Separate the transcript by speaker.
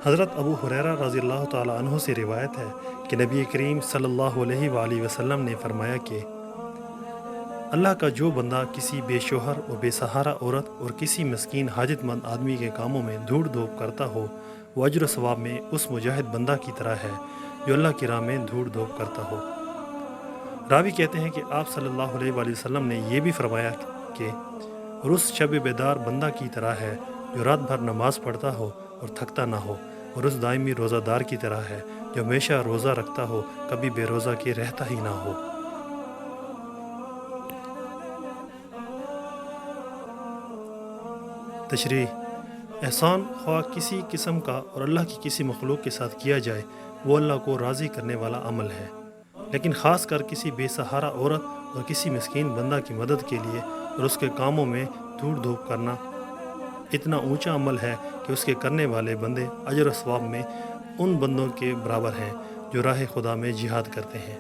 Speaker 1: حضرت ابو ہریرہ رضی اللہ تعالیٰ عنہ سے روایت ہے کہ نبی کریم صلی اللہ علیہ وآلہ وسلم نے فرمایا کہ اللہ کا جو بندہ کسی بے شوہر اور بے سہارا عورت اور کسی مسکین حاجت مند آدمی کے کاموں میں دھوڑ دھوپ کرتا ہو، وہ اجر و ثواب میں اس مجاہد بندہ کی طرح ہے جو اللہ کی راہ میں دھوڑ دھوپ کرتا ہو۔ راوی کہتے ہیں کہ آپ صلی اللہ علیہ وآلہ وسلم نے یہ بھی فرمایا کہ اور اس شب بیدار بندہ کی طرح ہے جو رات بھر نماز پڑھتا ہو اور تھکتا نہ ہو، اور اس دائمی روزہ دار کی طرح ہے جو ہمیشہ روزہ رکھتا ہو، کبھی بے روزہ کے رہتا ہی نہ ہو۔ تشریح: احسان خواہ کسی قسم کا اور اللہ کی کسی مخلوق کے ساتھ کیا جائے وہ اللہ کو راضی کرنے والا عمل ہے، لیکن خاص کر کسی بے سہارا عورت اور کسی مسکین بندہ کی مدد کے لیے اور اس کے کاموں میں دھوڑ دھوپ کرنا اتنا اونچا عمل ہے کہ اس کے کرنے والے بندے اجر و ثواب میں ان بندوں کے برابر ہیں جو راہ خدا میں جہاد کرتے ہیں۔